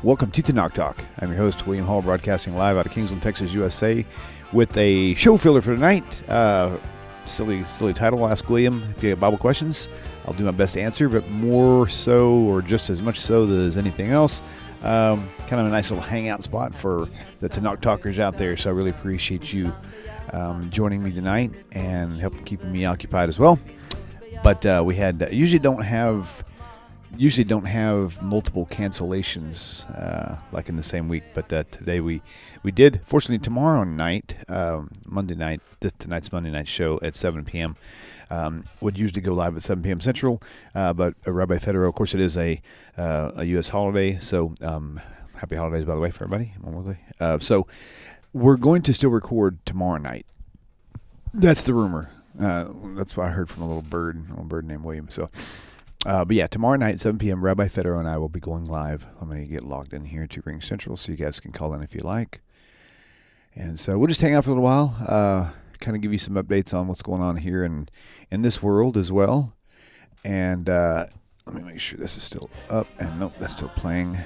Welcome to TaNaCh Talk. I'm your host, William Hall, broadcasting live out of Kingsland, Texas, USA, with a show filler for tonight. Silly title. I'll ask William if you have Bible questions. I'll do my best to answer, but more so, or just as much so as anything else, kind of a nice little hangout spot for the TaNaCh talkers out there. So I really appreciate you joining me tonight and helping keeping me occupied as well. But we had usually don't have multiple cancellations like in the same week, but today we did. Fortunately, tomorrow night, Monday night, tonight's Monday night show at 7 p.m. Would usually go live at 7 p.m. Central, but Rabbi Federo, of course, it is a U.S. holiday, so happy holidays, by the way, for everybody. So we're going to still record tomorrow night. That's the rumor. That's what I heard from a little bird named William. So. But yeah, tomorrow night, 7 p.m., Rabbi Federo and I will be going live. I'm going to get logged in here to Ring Central so you guys can call in if you like. And so we'll just hang out for a little while, kind of give you some updates on what's going on here in this world as well. And let me make sure this is still up. And nope, that's still playing.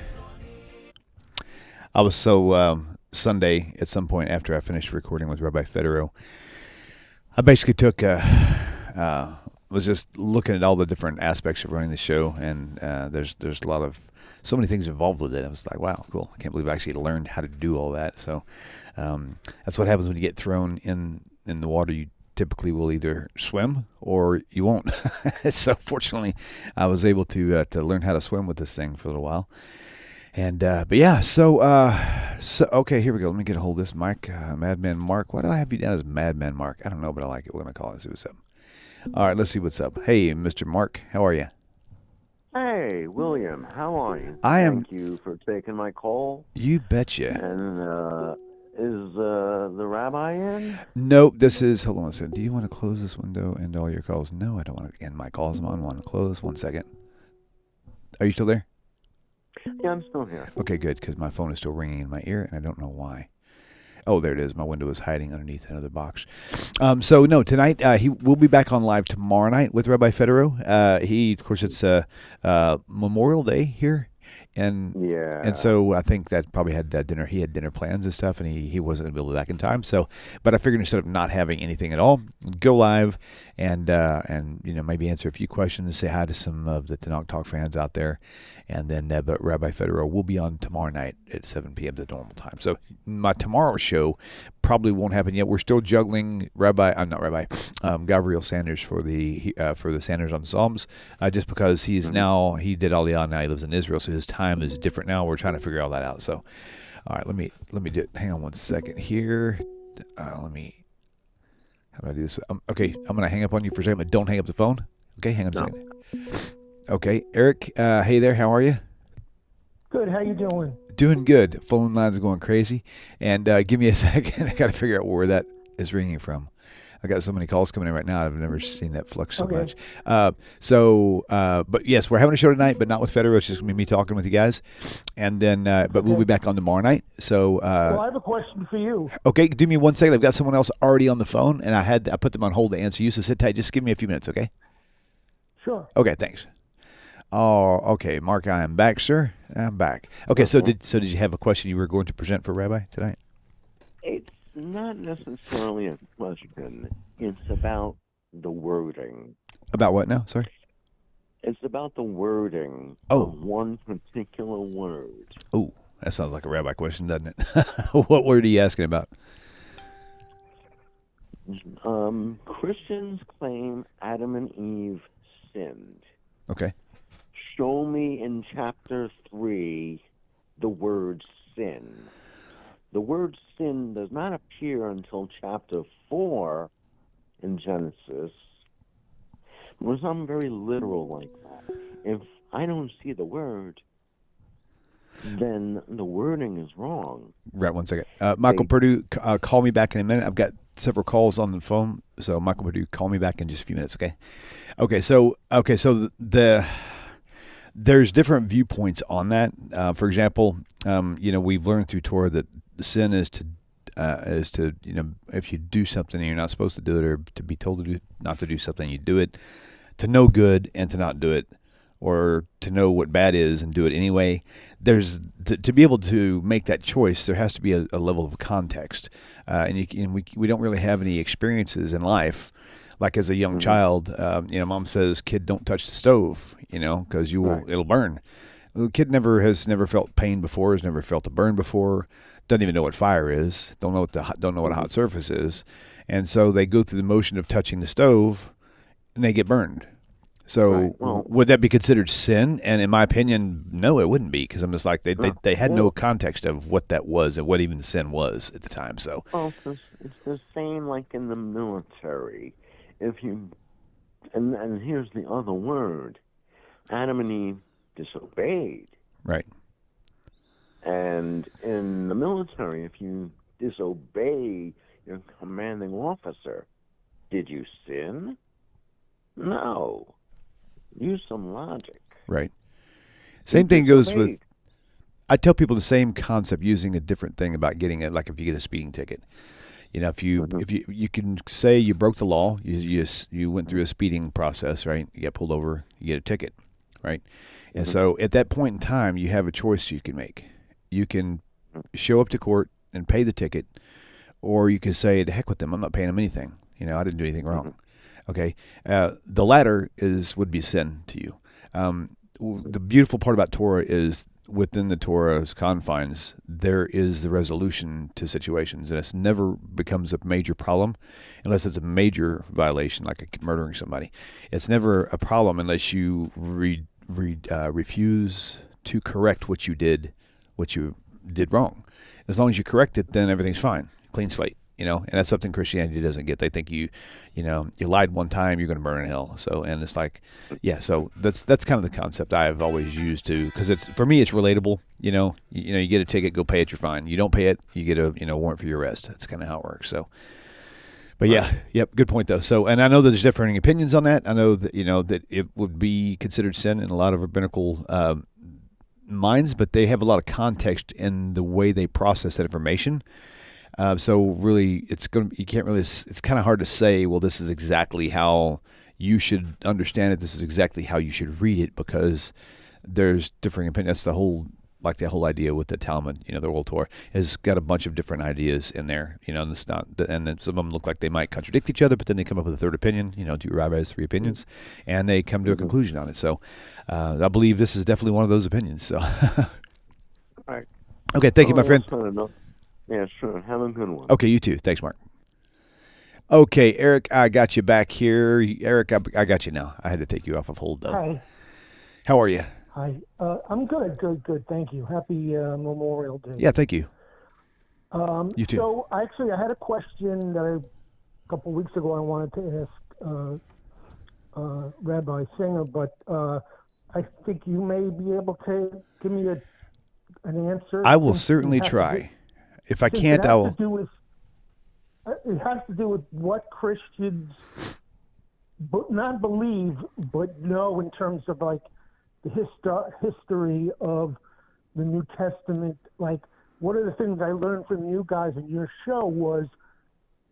I was so Sunday at some point after I finished recording with Rabbi Federo, I basically took was just looking at all the different aspects of running the show, and there's so many things involved with it. I was like, wow, cool. I can't believe I actually learned how to do all that. So that's what happens when you get thrown in the water. You typically will either swim or you won't. So fortunately, I was able to learn how to swim with this thing for a little while. And but yeah, so okay, here we go. Let me get a hold of this mic, Madman Mark. Why do I have you down as Madman Mark? I don't know, but I like it. We're gonna call it. See what's up. All right, let's see what's up. Hey, Mr. Mark, how are you? Hey, William, how are you? Thank you for taking my call. You betcha. And is the rabbi in? Nope, this is, hold on a second. Do you want to close this window and all your calls? No, I don't want to end my calls. I want to close. 1 second. Are you still there? Yeah, I'm still here. Okay, good, because my phone is still ringing in my ear, and I don't know why. Oh, there it is. My window is hiding underneath another box. So, no, tonight, we'll be back on live tomorrow night with Rabbi Federo. Of course, it's Memorial Day here. And so I think that probably had dinner. He had dinner plans and stuff, and he wasn't going to be able to be back in time. So, but I figured instead of not having anything at all, go live and maybe answer a few questions, say hi to some of the TaNaCh Talk fans out there, and then but Rabbi Federo will be on tomorrow night at 7 p.m. the normal time. So my tomorrow show probably won't happen yet. We're still juggling Gabriel Sanders for the Sanders on Psalms, just because he did Aliyah, now he lives in Israel, so his time is different now. We're trying to figure all that out. So, all right, let me do it. Hang on 1 second here. How do I do this? Okay, I'm gonna hang up on you for a second, but don't hang up the phone. Okay, hang on a second. Okay, Eric. Hey there. How are you? Good. How you doing? Doing good. Phone lines are going crazy. And give me a second. I got to figure out where that is ringing from. I got so many calls coming in right now. I've never seen that flux so much. But yes, we're having a show tonight, but not with Federo. It's just going to be me talking with you guys. And then, but we'll be back on tomorrow night. So, well, I have a question for you. Okay, do me 1 second. I've got someone else already on the phone, and I put them on hold to answer you. So sit tight. Just give me a few minutes, okay? Sure. Okay, thanks. Oh, okay, Mark, I am back, sir. I'm back. Okay, so did you have a question you were going to present for Rabbi tonight? It's not necessarily a question. It's about the wording. About what now? Sorry? It's about the wording of one particular word. Oh, that sounds like a rabbi question, doesn't it? What word are you asking about? Christians claim Adam and Eve sinned. Okay. Show me in chapter 3 the word sin. The word sin does not appear until chapter 4 in Genesis. There's something very literal like that. If I don't see the word, then the wording is wrong. Right, 1 second. Michael Purdue, call me back in a minute. I've got several calls on the phone, so Michael Purdue, call me back in just a few minutes, okay? So there's different viewpoints on that. For example, we've learned through Torah that sin is to if you do something and you're not supposed to do it, or to be told to do not to do something, you do it, to no good and to not do it, or to know what bad is and do it anyway. There's to be able to make that choice, there has to be a level of context, and we don't really have any experiences in life. Like as a young child, mom says, "Kid, don't touch the stove," because it'll burn. The kid has never felt pain before, has never felt a burn before, doesn't even know what fire is, don't know what a hot surface is, and so they go through the motion of touching the stove, and they get burned. So would that be considered sin? And in my opinion, no, it wouldn't be, because I'm just like they had no context of what that was and what even sin was at the time. So it's the same like in the military. If you and here's the other word, Adam and Eve disobeyed. Right. And in the military, if you disobey your commanding officer, did you sin? No. Use some logic. Right. Same thing goes with, I tell people the same concept using a different thing about getting it, like if you get a speeding ticket. If you can say you broke the law, you went through a speeding process, right? You get pulled over, you get a ticket, right? And so at that point in time, you have a choice you can make. You can show up to court and pay the ticket, or you can say, "To heck with them, I'm not paying them anything. I didn't do anything wrong." Okay, the latter would be sin to you. The beautiful part about Torah is within the Torah's confines, there is the resolution to situations, and it never becomes a major problem unless it's a major violation, like murdering somebody. It's never a problem unless you refuse to correct what you did wrong. As long as you correct it, then everything's fine. Clean slate. And that's something Christianity doesn't get. They think you lied one time, you're going to burn in hell. So, and it's like, so that's kind of the concept I've always used because for me, it's relatable. You get a ticket, go pay it, you're fine. You don't pay it, you get a warrant for your arrest. That's kind of how it works. So, but good point though. So, and I know that there's differing opinions on that. I know that, that it would be considered sin in a lot of rabbinical minds, but they have a lot of context in the way they process that information. So really, it's kind of hard to say, well, this is exactly how you should understand it. This is exactly how you should read it, because there's differing opinions. That's the whole idea with the Talmud, the Old Torah has got a bunch of different ideas in there, and it's not, and then some of them look like they might contradict each other, but then they come up with a third opinion, two rabbis, three opinions, and they come to a conclusion on it. So, I believe this is definitely one of those opinions. So, all right. Okay. Thank you, my friend. Yeah, sure. Have a good one. Okay, you too. Thanks, Mark. Okay, Eric, I got you back here. Eric, I got you now. I had to take you off of hold, though. Hi. How are you? Hi. I'm good. Thank you. Happy Memorial Day. Yeah, thank you. You too. So, I had a question that a couple weeks ago I wanted to ask Rabbi Singer, but I think you may be able to give me an answer. I will certainly try. If I can't, I will. It has to do with what Christians not believe, but know in terms of like the history of the New Testament. Like, one of the things I learned from you guys in your show was,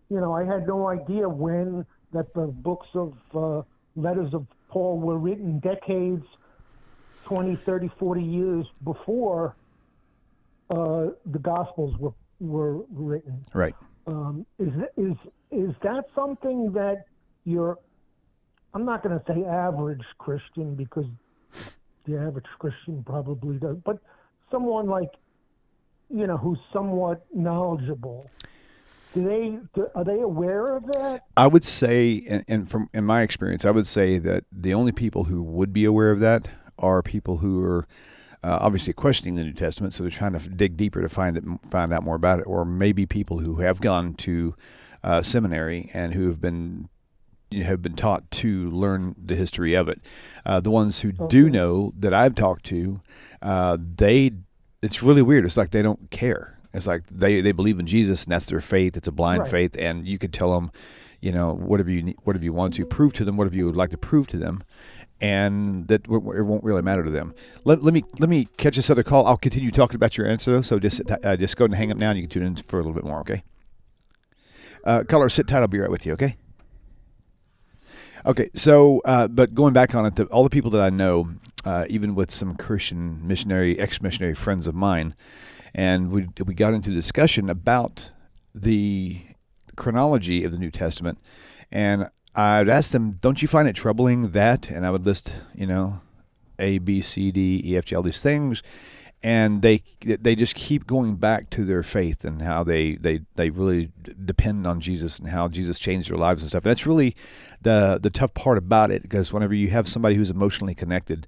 I had no idea when that the books of letters of Paul were written, decades, 20, 30, 40 years before the Gospels were written. Right. Is that something that I'm not going to say average Christian, because the average Christian probably does, but someone like, who's somewhat knowledgeable, are they aware of that? I would say, and from in my experience, I would say that the only people who would be aware of that are people who are obviously questioning the New Testament, so they're trying to dig deeper to find out more about it, or maybe people who have gone to seminary and who have been taught to learn the history of it. The ones who do know that I've talked to, it's really weird. It's like they don't care. It's like they believe in Jesus, and that's their faith. It's a blind faith, and you could tell them, whatever you want to prove to them, whatever you would like to prove to them, and that it won't really matter to them. Let me catch this other call. I'll continue talking about your answer, though, so just go ahead and hang up now, and you can tune in for a little bit more, okay? Caller, sit tight. I'll be right with you, okay? Okay, so, but going back on it, all the people that I know even with some Christian missionary, ex-missionary friends of mine, and we got into discussion about the chronology of the New Testament, and I'd ask them, "Don't you find it troubling that?" And I would list, A, B, C, D, E, F, G, all these things, and they just keep going back to their faith and how they really depend on Jesus and how Jesus changed their lives and stuff. And that's really the tough part about it, because whenever you have somebody who's emotionally connected,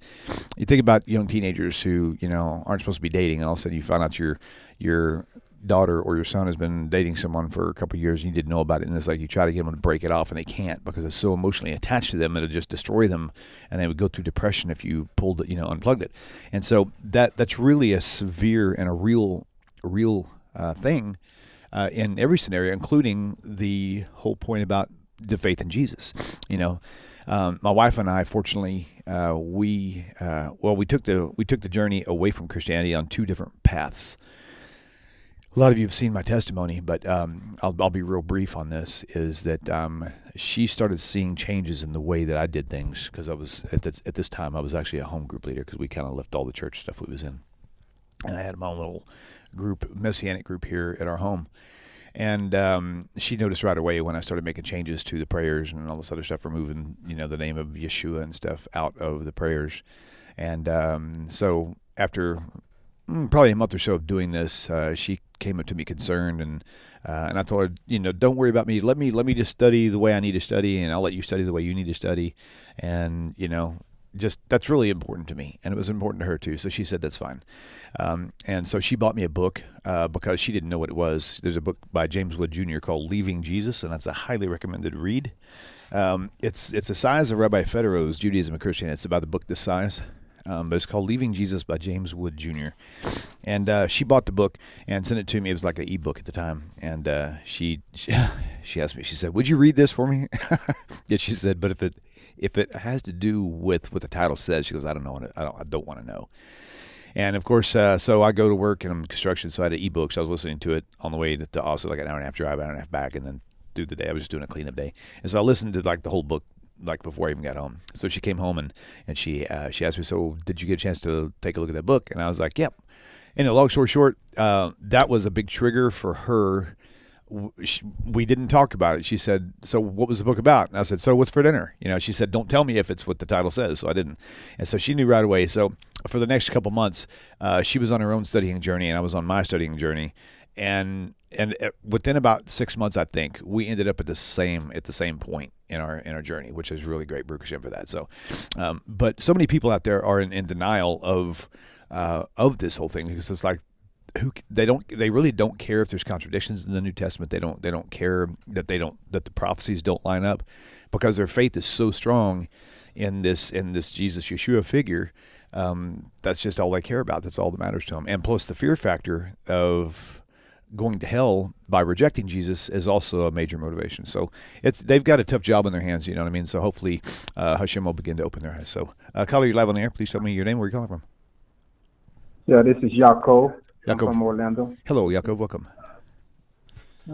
you think about young teenagers who aren't supposed to be dating, and all of a sudden you find out your daughter or your son has been dating someone for a couple of years and you didn't know about it, and it's like you try to get them to break it off and they can't because it's so emotionally attached to them, it'll just destroy them, and they would go through depression if you pulled it, unplugged it. And so that's really a severe and a real thing in every scenario, including the whole point about the faith in Jesus. My wife and I, fortunately, we took the journey away from Christianity on two different paths. A lot of you have seen my testimony, but I'll be real brief on this, is that she started seeing changes in the way that I did things, because I was, at this time, I was actually a home group leader, because we kind of left all the church stuff we was in. And I had my own little group, Messianic group here at our home. And she noticed right away when I started making changes to the prayers and all this other stuff, removing, the name of Yeshua and stuff out of the prayers. And so after probably a month or so of doing this, she came up to me concerned, and I told her, don't worry about me. Let me just study the way I need to study, and I'll let you study the way you need to study. And just that's really important to me, and it was important to her too. So she said that's fine. And so she bought me a book because she didn't know what it was. There's a book by James Wood Jr. called Leaving Jesus, and that's a highly recommended read. It's the size of Rabbi Federer's Judaism and Christianity. It's about a book this size. But it's called Leaving Jesus by James Wood Jr. And she bought the book and sent it to me. It was like an e-book at the time. And she asked me, she said, "Would you read this for me?" Yeah, she said, "But if it has to do with what the title says," she goes, "I don't know. I don't want to know." And of course, so I go to work and I'm in construction, so I had an e-book. So I was listening to it on the way to also like an hour and a half drive, hour and a half back, and then through the day I was just doing a cleanup day. And so I listened to like the whole book before I even got home. So she came home and she asked me, "So did you get a chance to take a look at that book?" And I was like, "Yep." And long story short, that was a big trigger for her. We didn't talk about it. She said, "So what was the book about?" And I said, "So what's for dinner?" She said, "Don't tell me if it's what the title says." So I didn't. And so she knew right away. So for the next couple months, she was on her own studying journey and I was on my studying journey. And within about 6 months, I think, we ended up at the same point in our journey, which is really great. Baruch Hashem for that. So, but so many people out there are in denial of this whole thing, because it's like they really don't care if there's contradictions in the New Testament. They don't care that the prophecies don't line up, because their faith is so strong in this Jesus Yeshua figure. That's just all they care about. That's all that matters to them. And plus the fear factor of going to hell by rejecting Jesus is also a major motivation. So they've got a tough job on their hands, you know what I mean? So hopefully Hashem will begin to open their eyes. So caller, you're live on the air. Please tell me your name, where you're calling from. Yeah, this is Yaakov. I'm Yaakov from Orlando. Hello, Yaakov. Welcome.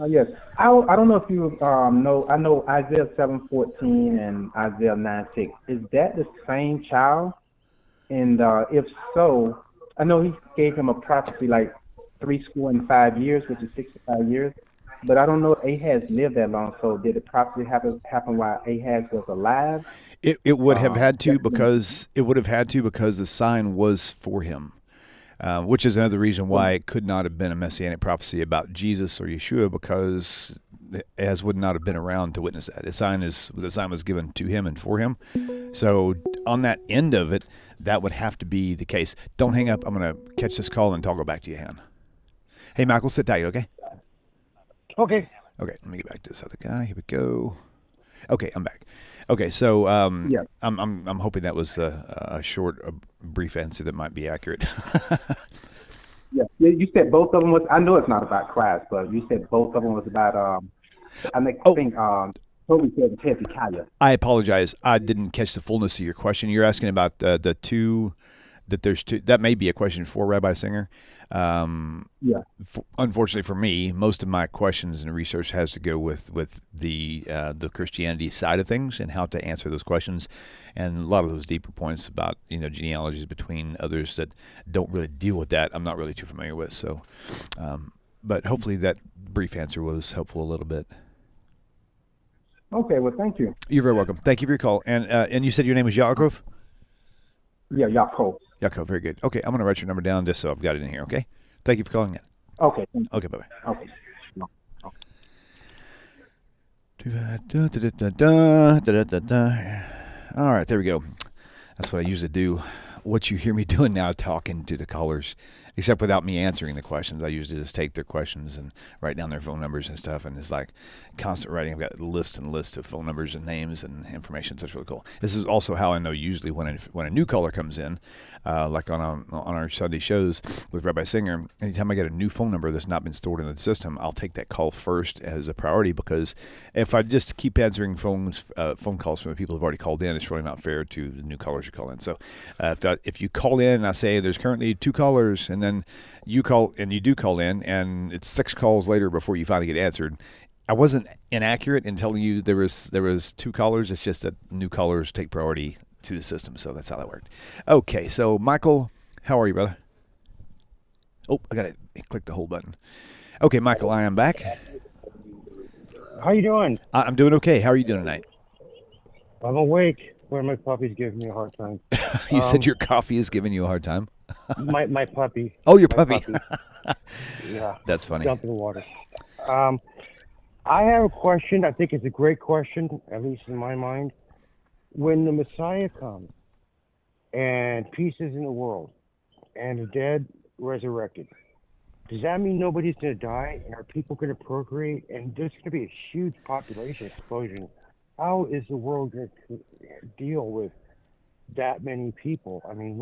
Yes. I don't know if you know, I know Isaiah 7:14 and Isaiah 9:6. Is that the same child? And if so, I know he gave him a prophecy like 65 years, which is 65 years. But I don't know if Ahaz lived that long. So did the prophecy happen while Ahaz was alive? It would have had to, because the sign was for him, which is another reason why it could not have been a messianic prophecy about Jesus or Yeshua, because Ahaz would not have been around to witness that. The sign was given to him and for him. So on that end of it, that would have to be the case. Don't hang up. I'm going to catch this call and toggle back to you, Han. Hey, Michael, sit tight, okay? Okay. Okay, let me get back to this other guy. Here we go. Okay, I'm back. Okay, so Yeah. I'm hoping that was a short, brief answer that might be accurate. Yeah. You said both of them was. I know it's not about class, but you said both of them was about. I think Toby said Hezekiah. I apologize. I didn't catch the fullness of your question. You're asking about the two that there's two. That may be a question for Rabbi Singer. Yeah. Unfortunately for me, most of my questions and research has to go with the Christianity side of things and how to answer those questions, and a lot of those deeper points about genealogies between others that don't really deal with that. I'm not really too familiar with. So, but hopefully that brief answer was helpful a little bit. Okay. Well, thank you. You're very welcome. Thank you for your call. And you said your name was Yaakov? Yeah, Yaakov. Yaakov, very good. Okay, I'm going to write your number down just so I've got it in here, okay? Thank you for calling in. Okay. Okay, bye-bye. Okay. All right, there we go. That's what I usually do. What you hear me doing now, talking to the callers, except without me answering the questions. I usually just take their questions and write down their phone numbers and stuff, and it's like constant writing. I've got lists and lists of phone numbers and names and information, so it's really cool. This is also how I know usually when a new caller comes in, like on our Sunday shows with Rabbi Singer, anytime I get a new phone number that's not been stored in the system, I'll take that call first as a priority, because if I just keep answering phone calls from the people who've already called in, it's really not fair to the new callers who call in. So if you call in and I say there's currently 2 callers, and then you call and you do call in and it's 6 calls later before you finally get answered, I wasn't inaccurate in telling you there was 2 callers. It's just that new callers take priority to the system. So that's how that worked. Okay, so Michael, how are you, brother? Oh, I got to click the hold button. Okay, Michael, I am back. How you doing? I'm doing okay. How are you doing tonight? I'm awake. Where my puppy's giving me a hard time. You said your coffee is giving you a hard time? my puppy. Oh, your puppy. Yeah. That's funny. Dump in the water. I have a question. I think it's a great question, at least in my mind. When the Messiah comes and peace is in the world and the dead resurrected, does that mean nobody's going to die and are people going to procreate and there's going to be a huge population explosion? How is the world going to deal with that many people? I mean,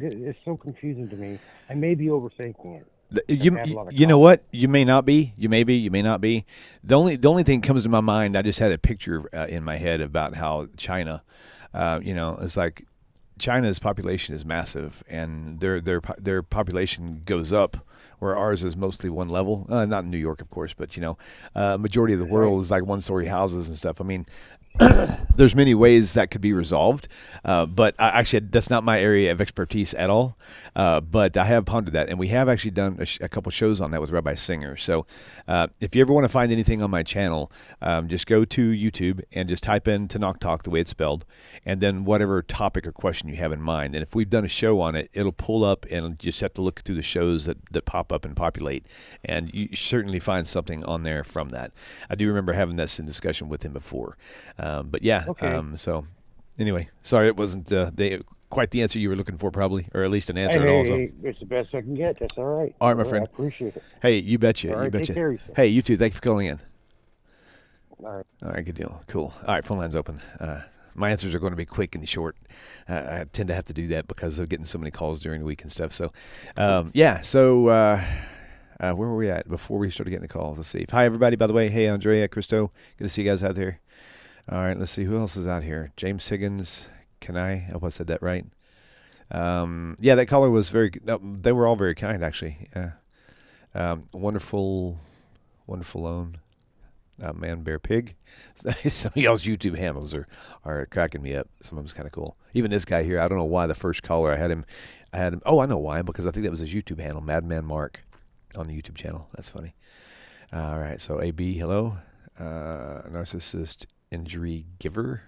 it's so confusing to me. I may be overthinking it. You know what? You may not be. You may be. You may not be. The only thing that comes to my mind, I just had a picture in my head about how China, it's like China's population is massive, and their population goes up, where ours is mostly one level. Not in New York, of course, but majority of the world is like 1-story houses and stuff. I mean, there's many ways that could be resolved, but actually that's not my area of expertise at all. But I have pondered that, and we have actually done a couple shows on that with Rabbi Singer. So if you ever want to find anything on my channel, just go to YouTube and just type in TaNaCh Talk the way it's spelled, and then whatever topic or question you have in mind. And if we've done a show on it, it'll pull up, and you just have to look through the shows that pop up and populate, and you certainly find something on there from that. I do remember having this in discussion with him before. But yeah, okay. So anyway, sorry it wasn't quite the answer you were looking for, probably, or at least an answer at all. So. It's the best I can get. That's all right. All right, my friend. I appreciate it. Hey, you betcha. All right, you betcha. take care of yourself. Hey, you too. Thank you for calling in. All right, good deal. Cool. All right, phone line's open. My answers are going to be quick and short. I tend to have to do that because of getting so many calls during the week and stuff. So, yeah. So, where were we at before we started getting the calls? Let's see. Hi, everybody. By the way, hey, Andrea, Christo. Good to see you guys out there. All right, let's see who else is out here. James Higgins. I hope I said that right. Yeah, that caller was very. They were all very kind, actually. Wonderful own. Man, Bear, Pig. Some of y'all's YouTube handles are cracking me up. Some of them's kind of cool. Even this guy here, I don't know why the first caller I had him. Oh, I know why, because I think that was his YouTube handle, Madman Mark, on the YouTube channel. That's funny. All right, so AB, hello. Narcissist Injury Giver.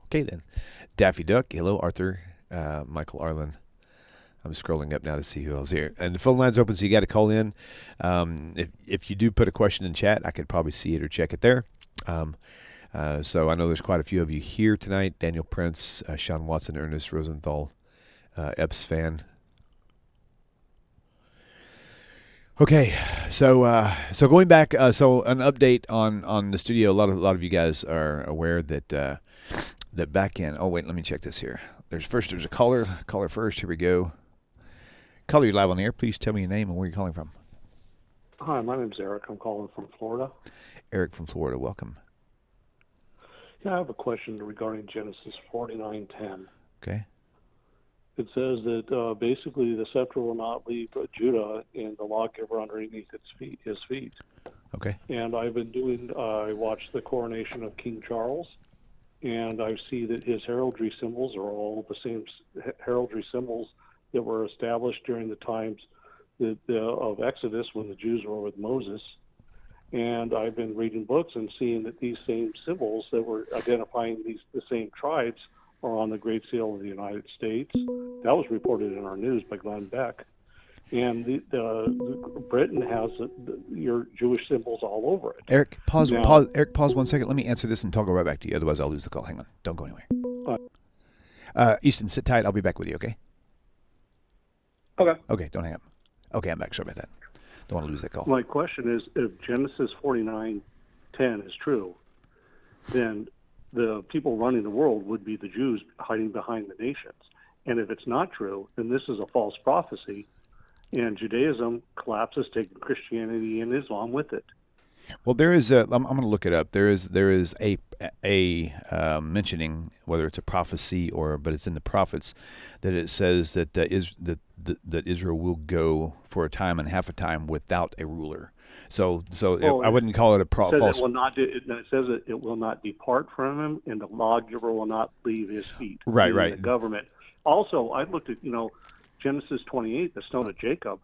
Okay, then. Daffy Duck, hello. Arthur, Michael Arlen. I'm scrolling up now to see who else here. And the phone line's open, so you got to call in. If you do put a question in chat, I could probably see it or check it there. So I know there's quite a few of you here tonight. Daniel Prince, Sean Watson, Ernest Rosenthal, Epps Fan. Okay, so going back, so an update on the studio. A lot of you guys are aware that that back in. Oh wait, let me check this here. There's a caller first. Here we go. Caller, you're live on the air. Please tell me your name and where you're calling from. Hi, my name's Eric. I'm calling from Florida. Eric from Florida, welcome. Yeah, I have a question regarding Genesis 49:10. Okay. it says that basically the scepter will not leave Judah and the lawgiver underneath his feet. Okay. And I've been I watched the coronation of King Charles, and I see that his heraldry symbols are all the same heraldry symbols that were established during the times of Exodus when the Jews were with Moses. And I've been reading books and seeing that these same symbols that were identifying the same tribes are on the Great Seal of the United States. That was reported in our news by Glenn Beck. And Britain has your Jewish symbols all over it. Eric, pause 1 second. Let me answer this and I'll go right back to you. Otherwise, I'll lose the call. Hang on. Don't go anywhere. Easton, sit tight. I'll be back with you, okay? Okay. Okay, don't hang up. Okay, I'm back. Sorry about that. Don't want to lose that call. My question is, if Genesis 49:10 is true, then the people running the world would be the Jews hiding behind the nations. And if it's not true, then this is a false prophecy, and Judaism collapses, taking Christianity and Islam with it. Well, there is I'm going to look it up. There is a mentioning, whether it's a prophecy but it's in the prophets, that it says that that Israel will go for a time and half a time without a ruler. So I wouldn't call it a false. It says it will not depart from him, and the lawgiver will not leave his feet. Right. The government. Also, I looked at Genesis 28, the stone of Jacob.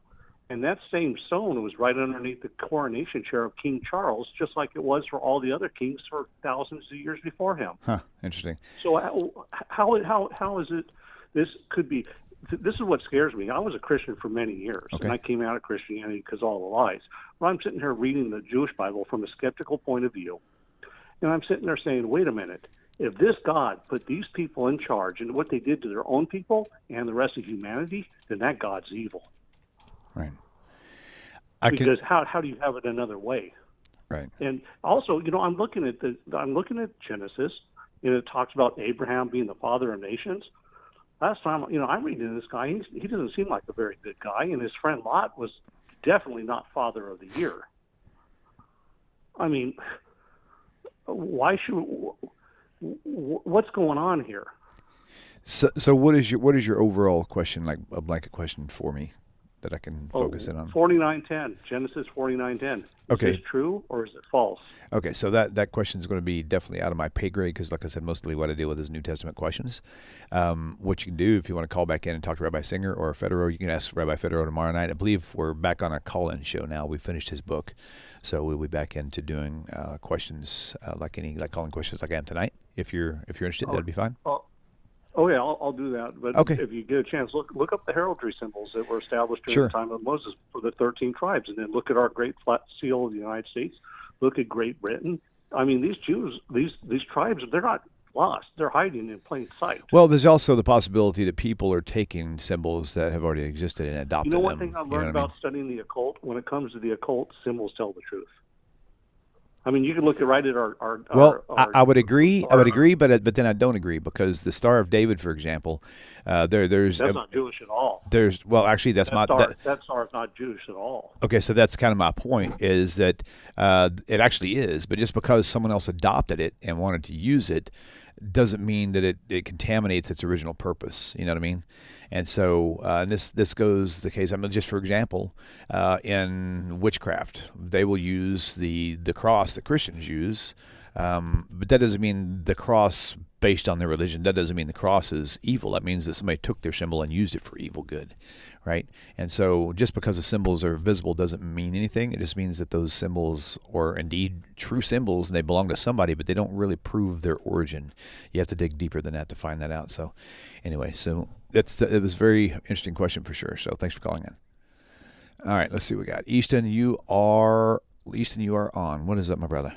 And that same stone was right underneath the coronation chair of King Charles, just like it was for all the other kings for thousands of years before him. Huh, interesting. So how is it, this could be, this is what scares me. I was a Christian for many years, and I came out of Christianity because all the lies. Well, I'm sitting here reading the Jewish Bible from a skeptical point of view, and I'm sitting there saying, wait a minute, if this God put these people in charge and what they did to their own people and the rest of humanity, then that God's evil. Right. Because how do you have it another way? Right. And also, I'm looking at Genesis, and it talks about Abraham being the father of nations. Last time, I'm reading this guy. He doesn't seem like a very good guy, and his friend Lot was definitely not father of the year. I mean, why should? What's going on here? So what is your overall question, like a blanket question for me that I can focus in on? 49:10, Genesis 49:10. Okay. Is this true or is it false? Okay, so that question is going to be definitely out of my pay grade because, like I said, mostly what I deal with is New Testament questions. What you can do if you want to call back in and talk to Rabbi Singer or Federo, you can ask Rabbi Federo tomorrow night. I believe we're back on a call-in show now. We finished his book, so we'll be back into doing questions like calling questions like I am tonight. If you're interested, that'd be fine. Oh yeah, I'll do that. But okay. If you get a chance, look up the heraldry symbols that were established during the time of Moses for the 13 tribes, and then look at our Great Flat Seal of the United States. Look at Great Britain. I mean, these Jews, these tribes, they're not lost. They're hiding in plain sight. Well, there's also the possibility that people are taking symbols that have already existed and adopting them. One thing I've learned about studying the occult, when it comes to the occult, symbols tell the truth. I mean, you can look right at our I would agree. But then I don't agree because the Star of David, for example, there's that's not Jewish at all. Actually, that star is not Jewish at all. Okay, so that's kind of my point is that it actually is, but just because someone else adopted it and wanted to use it doesn't mean that it contaminates its original purpose. You know what I mean? And so this goes the case. I mean, just for example, in witchcraft, they will use the cross that Christians use, but that doesn't mean the cross based on their religion. That doesn't mean the cross is evil. That means that somebody took their symbol and used it for evil good, right? And so just because the symbols are visible doesn't mean anything. It just means that those symbols are indeed true symbols and they belong to somebody, but they don't really prove their origin. You have to dig deeper than that to find that out. So anyway, it was a very interesting question for sure. So thanks for calling in. All right, let's see what we got. Easton, you are on. What is up, my brother?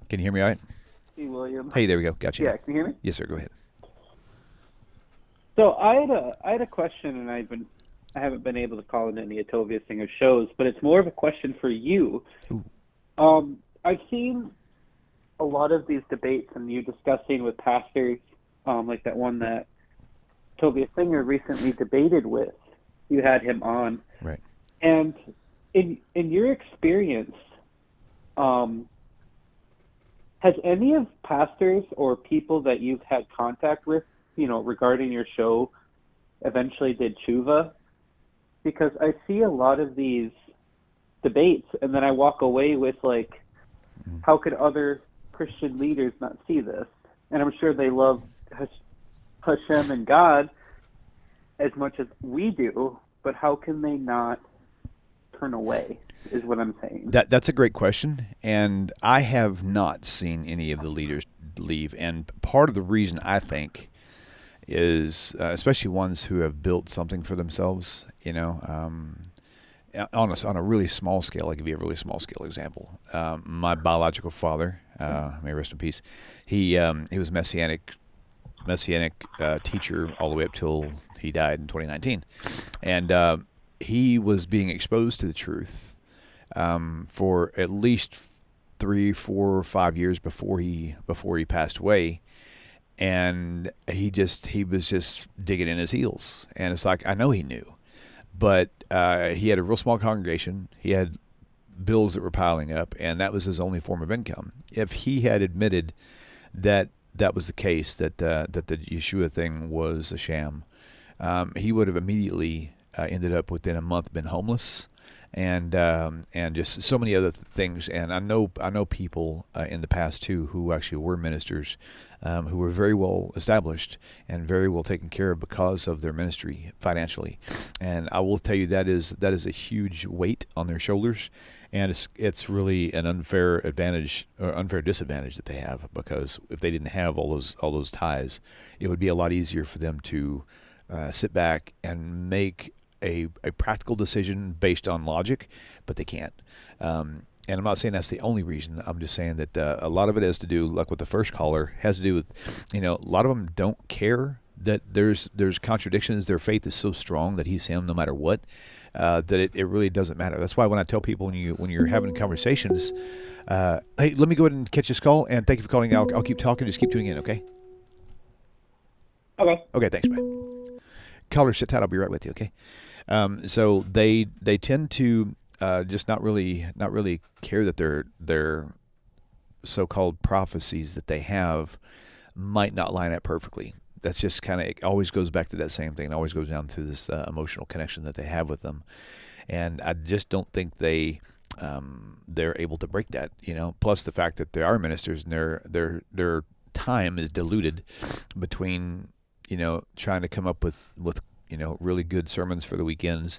Can you hear me all right? Hey, William. Hey, there we go. Got you. Yeah, can you hear me? Yes, sir. Go ahead. So I had a question, and I haven't been able to call into any Atovia Singer shows, but it's more of a question for you. Ooh. I've seen a lot of these debates and you discussing with pastors, like that one that Tovia Singer recently debated with. You had him on. Right. And in your experience, has any of pastors or people that you've had contact with regarding your show eventually did tshuva, because I see a lot of these debates and then I walk away with like, how could other Christian leaders not see this? And I'm sure they love Hashem and God as much as we do, but how can they not turn away, is what I'm saying. That's a great question, and I have not seen any of the leaders leave. And part of the reason, I think, is especially ones who have built something for themselves, on a really small scale. I'll give you a really small scale example. My biological father, may he rest in peace, he was messianic teacher all the way up till he died in 2019, and he was being exposed to the truth for at least 3, 4, 5 years before he passed away. And he was just digging in his heels. And it's like, I know he knew, but he had a real small congregation. He had bills that were piling up, and that was his only form of income. If he had admitted that that was the case, that the Yeshua thing was a sham, he would have immediately ended up within a month been homeless, and just so many other things. And I know people in the past too who actually were ministers, who were very well established and very well taken care of because of their ministry financially. And I will tell you that is a huge weight on their shoulders, and it's really an unfair advantage or unfair disadvantage that they have, because if they didn't have all those ties, it would be a lot easier for them to sit back and make a practical decision based on logic, but they can't. And I'm not saying that's the only reason. I'm just saying that a lot of it has to do, like with the first caller, has to do with, a lot of them don't care that there's contradictions. Their faith is so strong that he's him no matter what, that it really doesn't matter. That's why when I tell people when you're having conversations, hey, let me go ahead and catch this call, and thank you for calling. I'll keep talking. Just keep tuning in, okay? Okay, thanks, bye. Caller, sit tight. I'll be right with you, okay? So they tend to just not really care that their so-called prophecies that they have might not line up perfectly. That's just kind of, it always goes back to that same thing. It always goes down to this emotional connection that they have with them, and I just don't think they're able to break that. Plus the fact that they are ministers and their time is diluted between trying to come up with really good sermons for the weekends,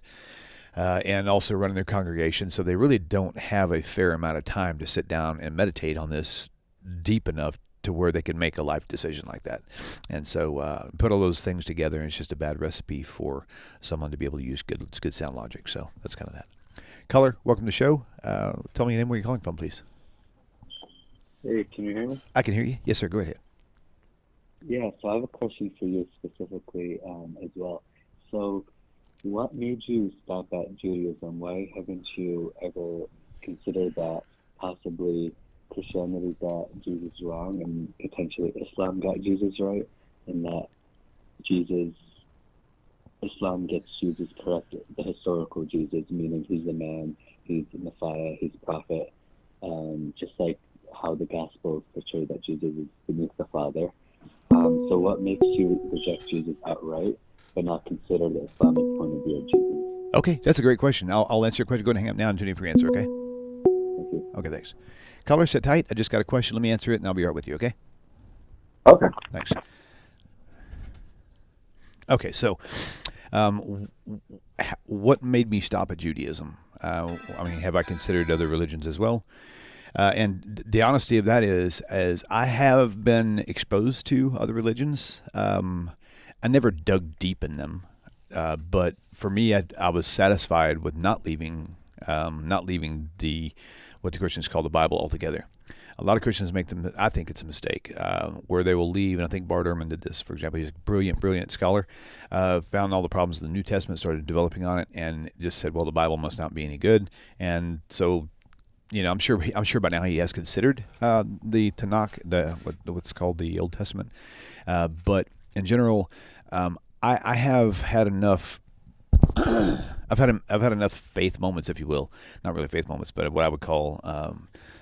and also running their congregation. So they really don't have a fair amount of time to sit down and meditate on this deep enough to where they can make a life decision like that. And so put all those things together, and it's just a bad recipe for someone to be able to use good sound logic. So that's kind of that. Caller, welcome to the show. Tell me your name, where you're calling from, please. Hey, can you hear me? I can hear you. Yes, sir. Go ahead. Yeah, so I have a question for you specifically as well. So what made you stop at Judaism? Why haven't you ever considered that possibly Christianity got Jesus wrong and potentially Islam got Jesus right, and that Islam gets Jesus correct, the historical Jesus, meaning he's the man, he's the Messiah, he's a prophet, just like how the Gospels portray that Jesus is beneath the Father. So what makes you reject Jesus outright, but not consider the Islamic point of view of Jesus? Okay, that's a great question. I'll answer your question. Go ahead and hang up now and tune in for your answer, okay? Thank you. Okay, thanks. Caller, sit tight. I just got a question. Let me answer it, and I'll be right with you, okay? Okay. Thanks. Okay, so what made me stop at Judaism? Have I considered other religions as well? And the honesty of that is, as I have been exposed to other religions, I never dug deep in them. But for me, I was satisfied with not leaving what the Christians call the Bible altogether. A lot of Christians I think it's a mistake, where they will leave, and I think Bart Ehrman did this, for example. He's a brilliant scholar, found all the problems in the New Testament, started developing on it, and just said, well, the Bible must not be any good. And so, I'm sure by now he has considered the TaNaCh, what's called the Old Testament. But in general, I have had enough. I've had enough faith moments, if you will, not really faith moments, but what I would call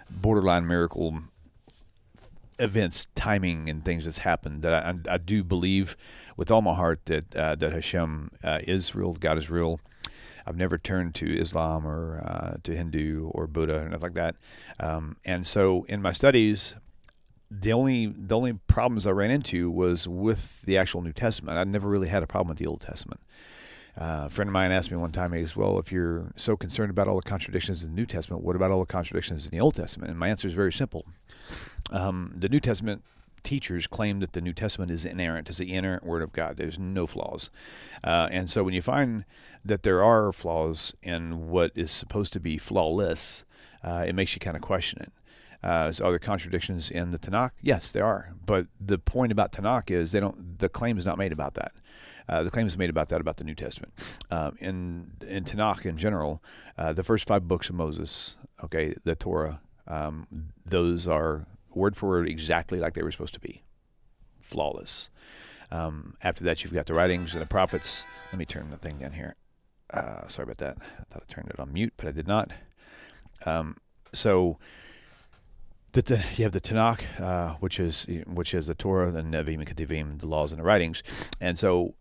borderline miracle events, timing, and things that's happened. That I do believe with all my heart that that Hashem is real, God is real. I've never turned to Islam or to Hindu or Buddha or nothing like that. And so in my studies, the only problems I ran into was with the actual New Testament. I never really had a problem with the Old Testament. A friend of mine asked me one time, he goes, well, if you're so concerned about all the contradictions in the New Testament, what about all the contradictions in the Old Testament? And my answer is very simple. The New Testament teachers claim that the New Testament is inerrant, is the inerrant Word of God. There's no flaws. And so when you find that there are flaws in what is supposed to be flawless, it makes you kind of question it. Are there contradictions in the TaNaCh? Yes, there are. But the point about TaNaCh is the claim is not made about that. The claim is made about the New Testament. In TaNaCh in general, the first 5 books of Moses, okay, the Torah, those are word for word exactly like they were supposed to be. Flawless. After that, you've got the writings and the prophets. Let me turn the thing down here. Sorry about that. I thought I turned it on mute, but I did not. So you have the TaNaCh, which is the Torah, the Nevi'im and Ketuvim, the laws and the writings. And so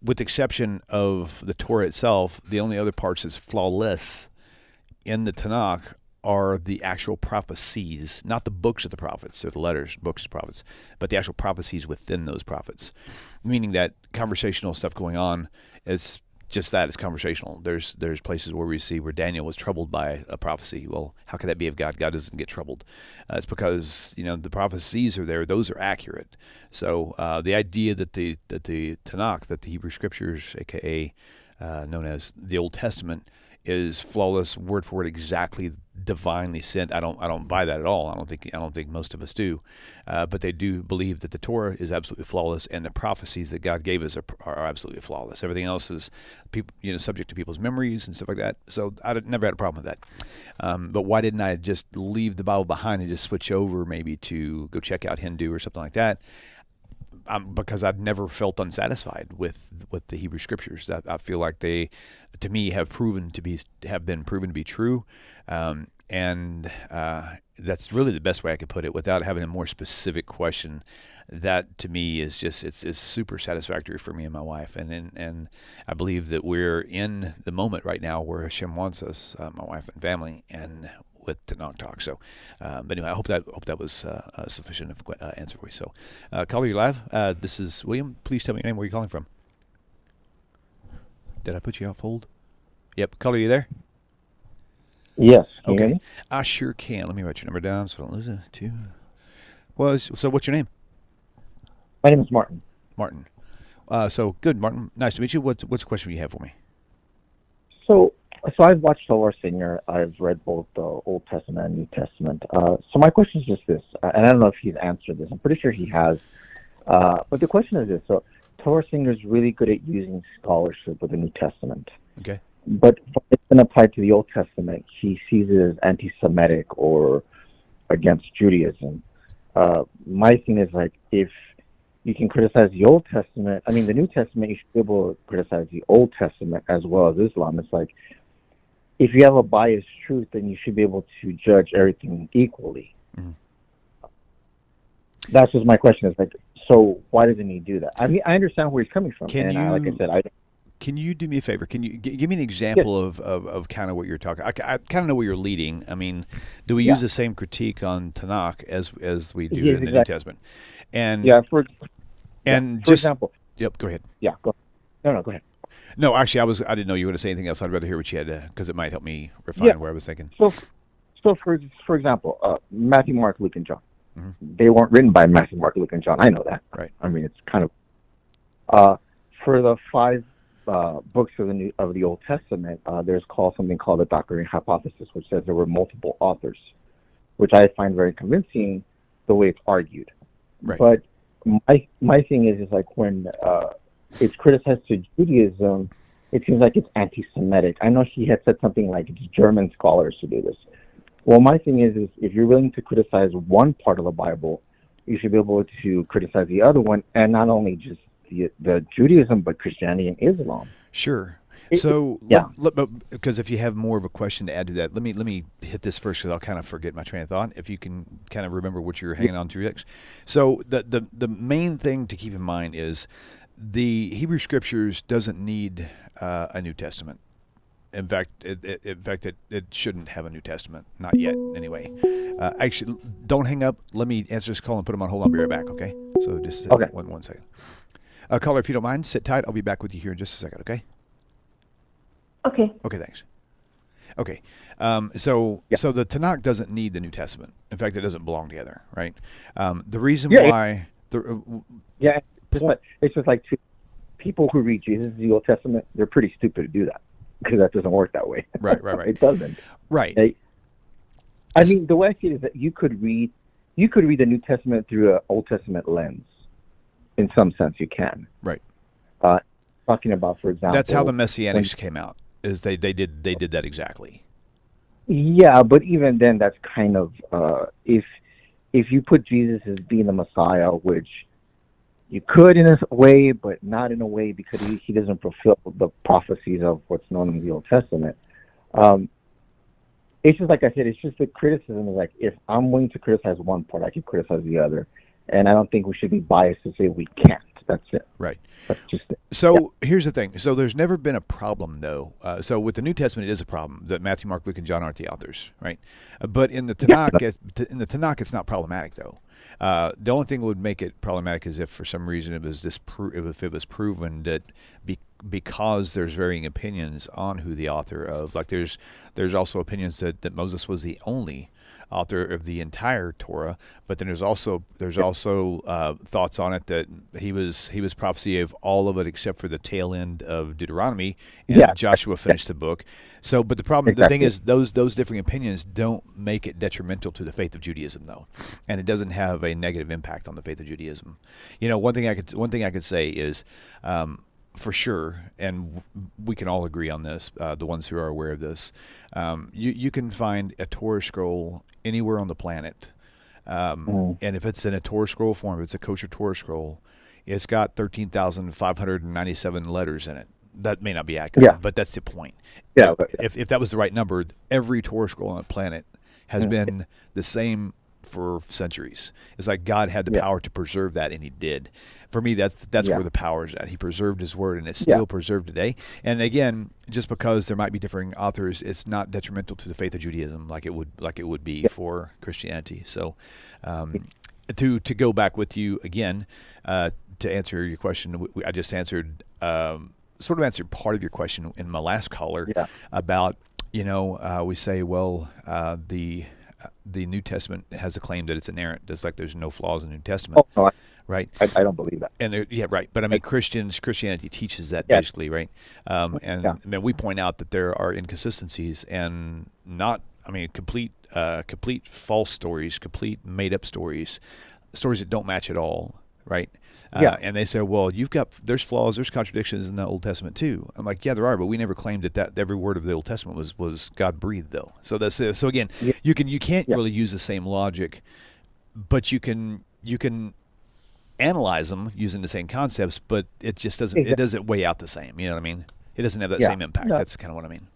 with the exception of the Torah itself, the only other parts that's flawless in the TaNaCh are the actual prophecies, not the books of the prophets, or the letters, books of prophets, but the actual prophecies within those prophets. Meaning that conversational stuff going on is just that, it's conversational. There's places where we see where Daniel was troubled by a prophecy. Well, how could that be of God? God doesn't get troubled. It's because the prophecies are there; those are accurate. So the idea that the TaNaCh, that the Hebrew Scriptures, aka known as the Old Testament, is flawless, word for word, exactly divinely sent. I don't buy that at all. I don't think most of us do, but they do believe that the Torah is absolutely flawless, and the prophecies that God gave us are absolutely flawless. Everything else is subject to people's memories and stuff like that. So I never had a problem with that. But why didn't I just leave the Bible behind and just switch over maybe to go check out Hindu or something like that? Because I've never felt unsatisfied with the Hebrew Scriptures. I feel like they, to me, have been proven to be true, and that's really the best way I could put it without having a more specific question. That to me is just it's super satisfactory for me and my wife, and I believe that we're in the moment right now where Hashem wants us, my wife and family, and with TaNaCh talk. So, but anyway, I hope that was a sufficient answer for you. So, caller, you live. This is William. Please tell me your name. Where are you calling from? Did I put you off hold? Yep. Caller, you there? Yes. Okay. I sure can. Let me write your number down so I don't lose it. So what's your name? My name is Martin. Martin. So good, Martin. Nice to meet you. What's the question you have for me? So I've watched Solar Singer. I've read both the Old Testament and New Testament. So my question is just this, and I don't know if he's answered this. I'm pretty sure he has. But the question is this. So Solar Singer is really good at using scholarship with the New Testament. Okay. But when it's been applied to the Old Testament, he sees it as anti-Semitic or against Judaism. My thing is, like, if you can criticize the Old Testament, the New Testament, you should be able to criticize the Old Testament as well as Islam. It's like, if you have a biased truth, then you should be able to judge everything equally. Mm-hmm. That's just my question. Is like, so why doesn't he do that? I understand where he's coming from. Can you do me a favor? Can you give me an example of kind of what you're talking? I kind of know where you're leading. Do we use the same critique on TaNaCh as we do in the New Testament? And for example. Yep. Go ahead. Yeah. Go. No. Go ahead. No, actually, I didn't know you were going to say anything else. I'd rather hear what you had because it might help me refine where I was thinking. So for example, Matthew, Mark, Luke, and John. Mm-hmm. They weren't written by Matthew, Mark, Luke, and John. I know that. Right. It's kind of for the 5 books of the Old Testament. There's something called the Doctrine hypothesis, which says there were multiple authors, which I find very convincing the way it's argued. Right. But my thing is like when it's criticized to Judaism, it seems like it's anti-Semitic. I know he had said something like it's German scholars who do this. Well, my thing is if you're willing to criticize one part of the Bible, you should be able to criticize the other one, and not only just the Judaism, but Christianity and Islam. Sure. So, yeah. because if you have more of a question to add to that, let me hit this first because I'll kind of forget my train of thought. If you can kind of remember what you're hanging on to next. So, the main thing to keep in mind is the Hebrew Scriptures doesn't need a New Testament. In fact, it shouldn't have a New Testament, not yet, anyway. Actually, don't hang up. Let me answer this call and put them on hold. I'll be right back. Okay. So just Okay. one second. Caller, if you don't mind, sit tight. I'll be back with you here in just a second. Okay. Okay. Okay, thanks. Okay, so the TaNaCh doesn't need the New Testament. In fact, it doesn't belong together, right? The reason why it's just like people who read Jesus in the Old Testament, they're pretty stupid to do that because that doesn't work that way. Right. It doesn't. Right. I mean, the way I see it is that you could read the New Testament through an Old Testament lens. In some sense, you can. Right. Talking about, for example, that's how the Messianics came out. Is they did that exactly. Yeah, but even then, that's kind of if you put Jesus as being the Messiah, which you could in a way, but not in a way because he doesn't fulfill the prophecies of what's known in the Old Testament. It's just like I said, it's just the criticism is like if I'm willing to criticize one part, I can criticize the other, and I don't think we should be biased to say we can't. That's it. Right. That's just it. So here's the thing. So there's never been a problem, though. So with the New Testament, it is a problem that Matthew, Mark, Luke, and John aren't the authers, right? But in the TaNaCh, it's not problematic, though. The only thing that would make it problematic is if for some reason it was if it was proven that because there's varying opinions on who the author of, like there's also opinions that Moses was the only author of the entire Torah, but then there's also thoughts on it that he was prophecy of all of it except for the tail end of Deuteronomy, and Joshua finished the book. So, but the thing is, those differing opinions don't make it detrimental to the faith of Judaism, though, and it doesn't have a negative impact on the faith of Judaism. You know, one thing I could say is. For sure, and we can all agree on this, the ones who are aware of this, you can find a Torah scroll anywhere on the planet. And if it's in a Torah scroll form, if it's a kosher Torah scroll, it's got 13,597 letters in it. That may not be accurate, but that's the point. Yeah, if that was the right number, every Torah scroll on the planet has been the same for centuries. It's like God had the power to preserve that, and he did. For me, that's where the power is at. He preserved his word, and it's still preserved today. And again, just because there might be differing authors, it's not detrimental to the faith of Judaism like it would be for Christianity. So to go back with you again, to answer your question, I just answered sort of answered part of your question in my last caller about, we say, well, the New Testament has a claim that it's inerrant. It's like there's no flaws in the New Testament. Oh, no, right? I don't believe that. And right. But I mean, Christianity teaches that basically, right? And then we point out that there are inconsistencies and complete false stories, complete made up stories that don't match at all, right? And they say, well, there's flaws, there's contradictions in the Old Testament too. I'm like, yeah, there are, but we never claimed that every word of the Old Testament was God breathed, though. So that's it. So again, you can't really use the same logic, but you can analyze them using the same concepts, but it just doesn't it doesn't weigh out the same. You know what I mean? It doesn't have that same impact. That's kind of what I mean.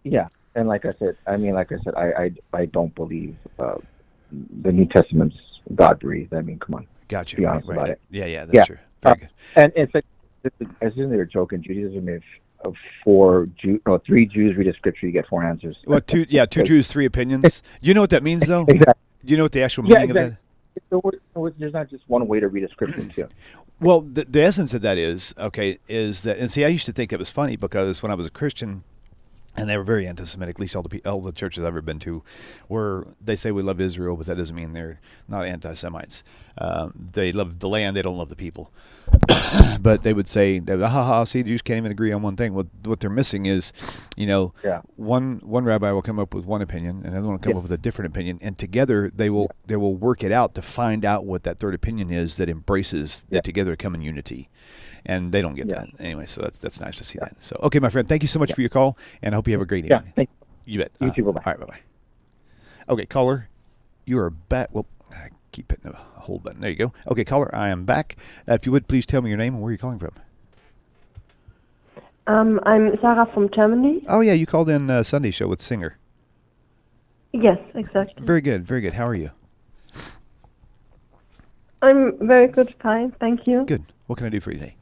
Yeah, and like I said, I don't believe the New Testament's God breathed. I mean, come on. Gotcha. Be honest about it. Yeah, that's true. Very good. And it's like, as soon as they were joking, Judaism, if three Jews read a scripture, you get four answers. Well, two Jews, three opinions. You know what that means, though? Exactly. You know what the actual meaning of that? There's not just one way to read a scripture, too. Well, the essence of that is that, and see, I used to think it was funny because when I was a Christian, and they were very anti-Semitic, at least all the churches I've ever been to, where they say we love Israel, but that doesn't mean they're not anti-Semites. They love the land, they don't love the people. But they would say, see, the Jews can't even agree on one thing. What they're missing is, one rabbi will come up with one opinion, and another one will come up with a different opinion, and together they will work it out to find out what that third opinion is that embraces that together come in unity. And they don't get that anyway, so that's nice to see that. So, okay, my friend, thank you so much for your call, and I hope you have a great evening. Thank you. You bet. You too. Bye-bye. All right, bye-bye. Okay, caller, you are back. Well, I keep hitting the hold button. There you go. Okay, caller, I am back. If you would, please tell me your name and where you're calling from. I'm Sarah from Germany. Oh, yeah, you called in Sunday show with Singer. Yes, exactly. Very good, very good. How are you? I'm very good, fine, thank you. Good. What can I do for you today?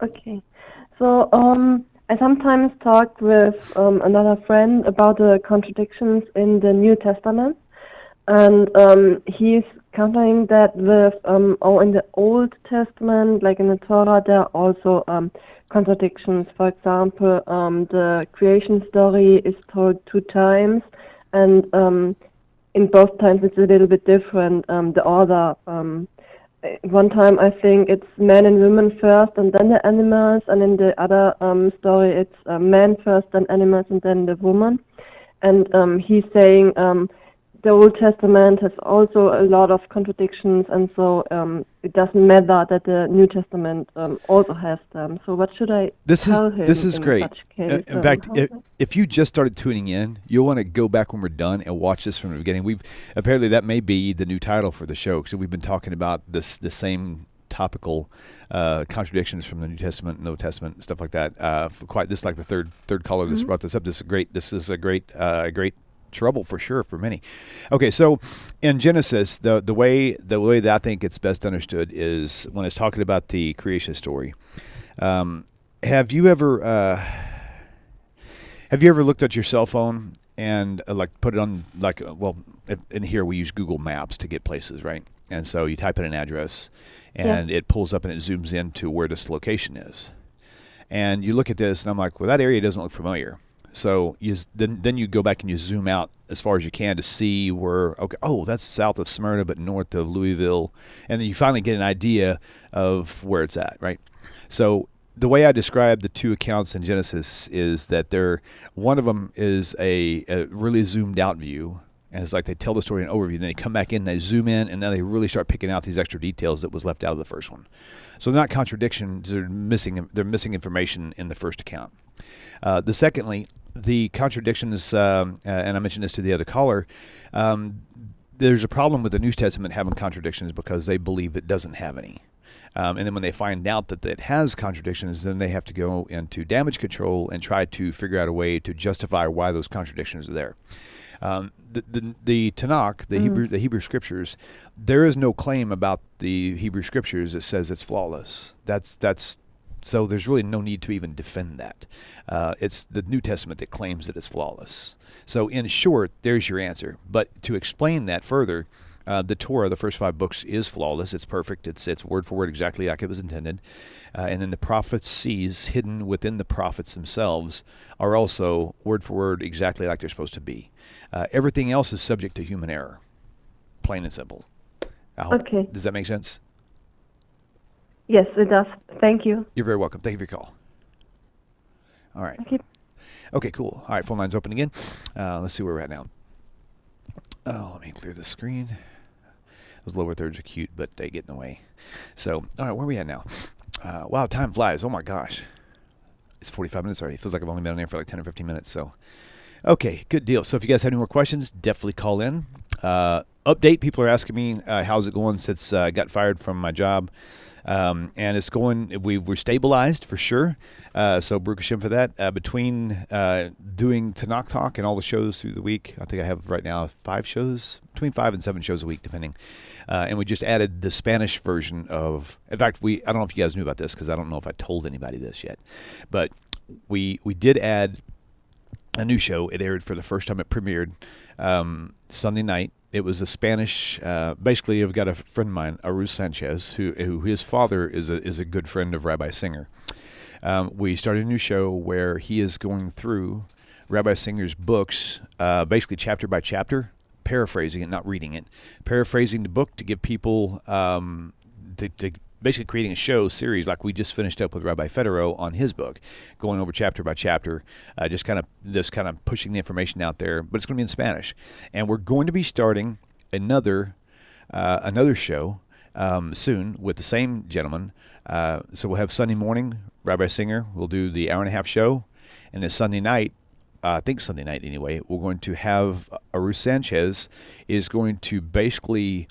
Okay. So, I sometimes talk with another friend about the contradictions in the New Testament, and he's countering that with, in the Old Testament, like in the Torah, there are also contradictions. For example, the creation story is told 2 times, and in both times it's a little bit different, the order. One time I think it's men and women first and then the animals, and in the other story it's man first, then animals, and then the woman. And he's saying the Old Testament has also a lot of contradictions, and so it doesn't matter that the New Testament also has them. So what should I tell him? This is in great. such case? In fact, if you just started tuning in, you'll want to go back when we're done and watch this from the beginning. Apparently that may be the new title for the show, because we've been talking about the same topical contradictions from the New Testament, Old Testament, stuff like that. This is like the third caller that's brought this up. This is a great trouble for sure for many. Okay, so in Genesis, the way that I think it's best understood is when it's talking about the creation story. Have you ever looked at your cell phone and put it on in here we use Google Maps to get places, right? And so you type in an address and it pulls up and it zooms into where this location is. And you look at this and I'm like, well, that area doesn't look familiar. So then you go back and you zoom out as far as you can to see where, that's south of Smyrna but north of Louisville. And then you finally get an idea of where it's at, right? So the way I describe the 2 accounts in Genesis is that one of them is a really zoomed out view. And it's like they tell the story in overview, and then they come back in, they zoom in, and then they really start picking out these extra details that was left out of the first one. So they're not contradictions, they're missing information in the first account. Secondly, the contradictions, and I mentioned this to the other caller, there's a problem with the New Testament having contradictions because they believe it doesn't have any. And then when they find out that it has contradictions, then they have to go into damage control and try to figure out a way to justify why those contradictions are there. The TaNaCh, the Hebrew Scriptures, there is no claim about the Hebrew Scriptures that says it's flawless. So there's really no need to even defend that. It's the New Testament that claims that it's flawless. So in short, there's your answer. But to explain that further, the Torah, the first 5 books, is flawless. It's perfect. It's word for word exactly like it was intended. And then the prophecies hidden within the prophets themselves are also word for word exactly like they're supposed to be. Everything else is subject to human error, plain and simple. Okay. Does that make sense? Yes, it does. Thank you. You're very welcome. Thank you for your call. All right. Thank you. Okay, cool. All right, phone line's open again. Let's see where we're at now. Let me clear the screen. Those lower thirds are cute, but they get in the way. So, all right, where are we at now? Wow, time flies. Oh, my gosh. It's 45 minutes already. It feels like I've only been on there for like 10 or 15 minutes. So, okay, good deal. So if you guys have any more questions, definitely call in. Update, people are asking me, how's it going since I got fired from my job? And it's going, we're stabilized for sure. So Baruch Hashem for that. Between doing TaNaCh Talk and all the shows through the week, I think I have right now 5 shows, between 5 and 7 shows a week, depending. And we just added the Spanish version of, in fact, I don't know if you guys knew about this because I don't know if I told anybody this yet, but we did add a new show. It aired for the first time. It premiered Sunday night. It was a Spanish. Basically, I've got a friend of mine, Aruz Sanchez, who his father is a good friend of Rabbi Singer. We started a new show where he is going through Rabbi Singer's books, basically chapter by chapter, paraphrasing it, not reading it, paraphrasing the book to give people to basically creating a show series like we just finished up with Rabbi Federo on his book, going over chapter by chapter, just kind of pushing the information out there. But it's going to be in Spanish, and we're going to be starting another show soon with the same gentleman. So we'll have Sunday morning Rabbi Singer. We'll do the hour-and-a-half show, and then Sunday night. I think Sunday night anyway. We're going to have Aruz Sanchez is going to basically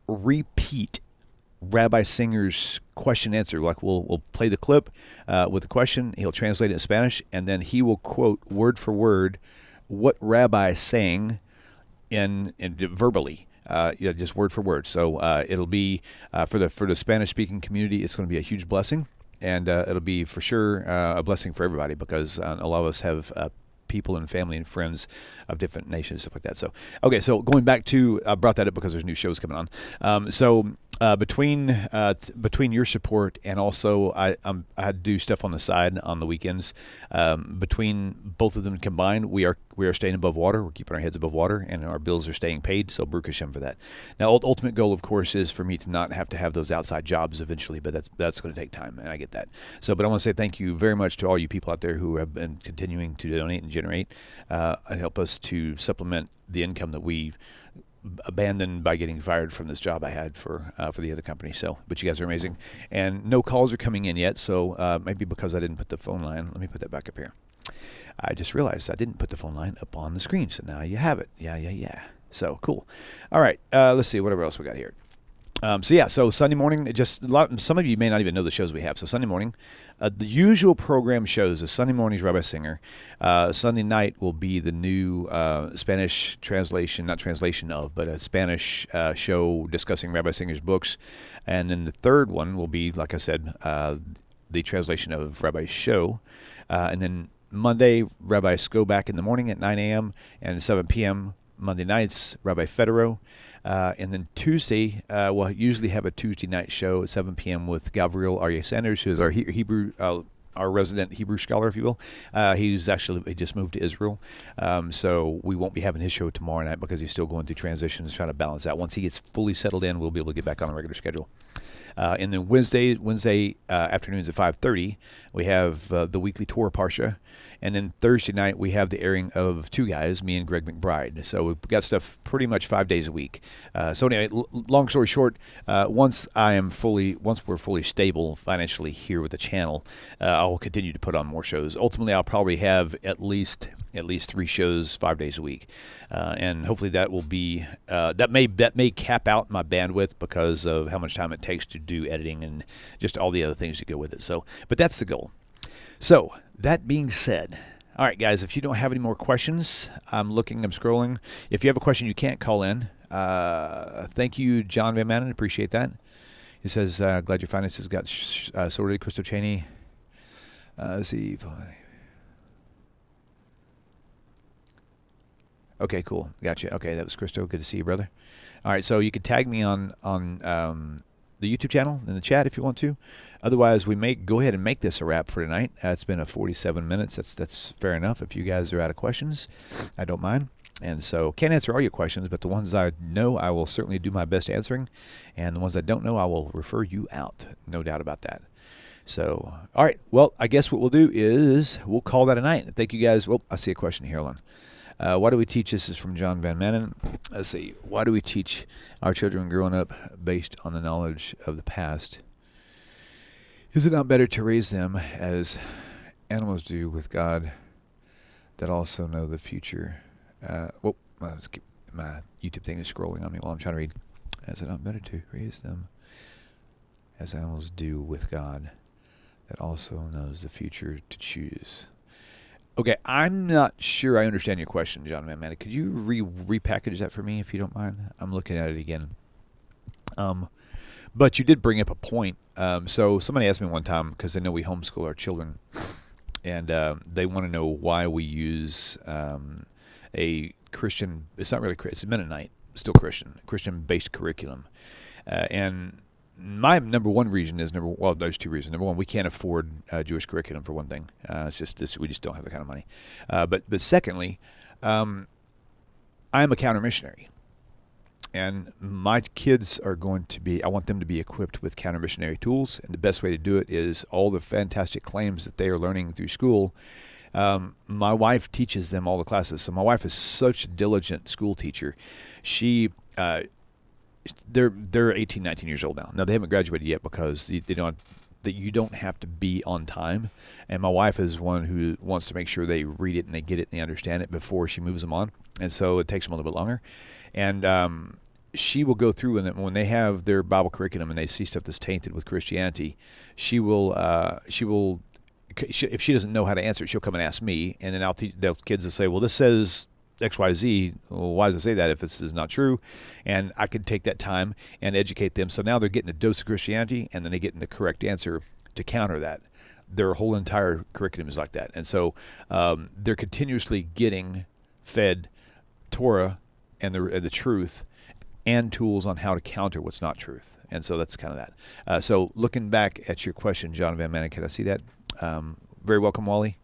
repeat Rabbi Singer's question answer. Like we'll play the clip with the question. He'll translate it in Spanish, and then he will quote word for word what Rabbi is saying in verbally. Just word for word. So it'll be for the Spanish speaking community. It's going to be a huge blessing, and it'll be for sure a blessing for everybody, because a lot of us have people and family and friends of different nations, stuff like that. So okay, so going back to I brought that up because there's new shows coming on. Between your support and also I do stuff on the side on the weekends. Between both of them combined, we are staying above water. We're keeping our heads above water, and our bills are staying paid. So Baruch Hashem for that. Now, ultimate goal, of course, is for me to not have to have those outside jobs eventually, but that's going to take time, and I get that. So, but I want to say thank you very much to all you people out there who have been continuing to donate and generate and help us to supplement the income that we abandoned by getting fired from this job I had for the other company. So, but you guys are amazing, and no calls are coming in yet. So maybe because I didn't put the phone line. Let me put that back up here. I just realized I didn't put the phone line up on the screen, so now you have it. Yeah. So cool. All right, let's see whatever else we got here. So Sunday morning, some of you may not even know the shows we have. So Sunday morning, the usual program shows is Sunday morning's Rabbi Singer. Sunday night will be the new Spanish translation, not translation of, but a Spanish show discussing Rabbi Singer's books. And then the third one will be, like I said, the translation of Rabbi's show. And then Monday, Rabbi Skoback in the morning at 9 a.m. and 7 p.m. Monday nights, Rabbi Federo. And then Tuesday, we'll usually have a Tuesday night show at 7 p.m. with Gabriel Aryeh Sanders, who is our Hebrew, our resident Hebrew scholar, if you will. He just moved to Israel. So we won't be having his show tomorrow night because he's still going through transitions, trying to balance out. Once he gets fully settled in, we'll be able to get back on a regular schedule. And then Wednesday afternoons at 5:30, we have the weekly Torah Parsha. And then Thursday night, we have the airing of two guys, me and Greg McBride. So we've got stuff pretty much 5 days a week. So anyway, long story short, once we're fully stable financially here with the channel, I will continue to put on more shows. Ultimately, I'll probably have at least 3 shows 5 days a week, and hopefully that will be that may cap out my bandwidth because of how much time it takes to do editing and just all the other things that go with it. So, but that's the goal. So that being said, all right, guys, if you don't have any more questions, I'm scrolling. If you have a question you can't call in, thank you, John Van Manen. Appreciate that. He says, glad your finances got sorted, Crystal Cheney. Let's see. Okay, cool. Gotcha. Okay, that was Crystal. Good to see you, brother. All right, so you can tag me on the YouTube channel in the chat if you want to. Otherwise, we may go ahead and make this a wrap for tonight. It's been a 47 minutes. That's fair enough. If you guys are out of questions, I don't mind. And so can't answer all your questions, but the ones I know, I will certainly do my best answering. And the ones I don't know, I will refer you out. No doubt about that. So, all right. Well, I guess what we'll do is we'll call that a night. Thank you guys. Well, I see a question here. Hold on. Why do we teach, this is from John Van Manen. Let's see. Why do we teach our children growing up based on the knowledge of the past? Is it not better to raise them as animals do with God that also know the future? Let's keep, my YouTube thing is scrolling on me while I'm trying to read. Is it not better to raise them as animals do with God that also knows the future to choose? Okay, I'm not sure I understand your question, John Van Manen. Could you repackage that for me, if you don't mind? I'm looking at it again. But you did bring up a point. So somebody asked me one time, because they know we homeschool our children, and they want to know why we use a Christian, it's not really, it's Mennonite, still Christian-based curriculum. And my number one reason is, there's two reasons. Number one, we can't afford Jewish curriculum, for one thing. It's just this, we just don't have the kind of money. But secondly, I am a counter-missionary. And my kids are I want them to be equipped with counter-missionary tools. And the best way to do it is all the fantastic claims that they are learning through school. My wife teaches them all the classes. So my wife is such a diligent school teacher. They're 18, 19 years old now. Now, they haven't graduated yet because you don't have to be on time. And my wife is one who wants to make sure they read it and they get it and they understand it before she moves them on. And so it takes them a little bit longer. And she will go through, and when they have their Bible curriculum and they see stuff that's tainted with Christianity, she will if she doesn't know how to answer it, she'll come and ask me, and then I'll teach the kids will say, well, this says XYZ. Well, why does it say that if this is not true? And I can take that time and educate them. So now they're getting a dose of Christianity, and then they get the correct answer to counter that. Their whole entire curriculum is like that. And so they're continuously getting fed Torah and the truth and tools on how to counter what's not truth. And so that's kind of that. So looking back at your question, John Van Manen, can I see that? Very welcome, Wally.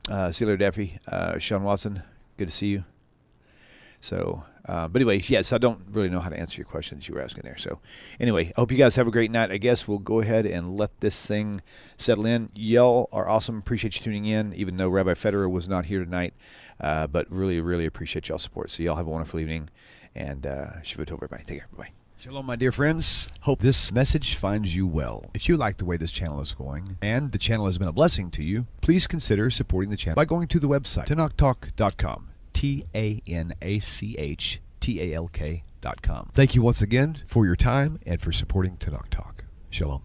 See you later, Daffy. Sean Watson, good to see you. So, but anyway, yes, I don't really know how to answer your questions you were asking there. So anyway, I hope you guys have a great night. I guess we'll go ahead and let this thing settle in. Y'all are awesome. Appreciate you tuning in, even though Rabbi Federer was not here tonight. But really, really appreciate y'all's support. So y'all have a wonderful evening. And Shavua Tov, everybody. Take care. Bye-bye. Shalom, my dear friends. Hope this message finds you well. If you like the way this channel is going, and the channel has been a blessing to you, please consider supporting the channel by going to the website, TaNaChTalk.com, TaNaChTalk.com. Thank you once again for your time and for supporting TaNaCh Talk. Shalom.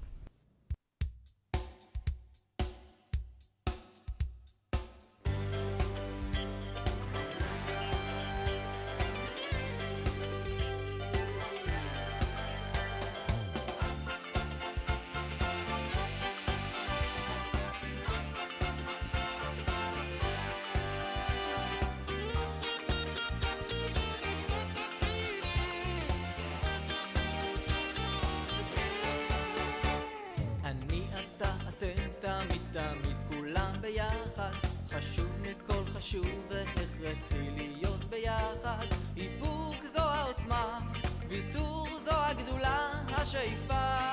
חשוב מכל חשוב והכרחי להיות ביחד. איפוק זו העוצמה, ויתור זו הגדולה, השאיפה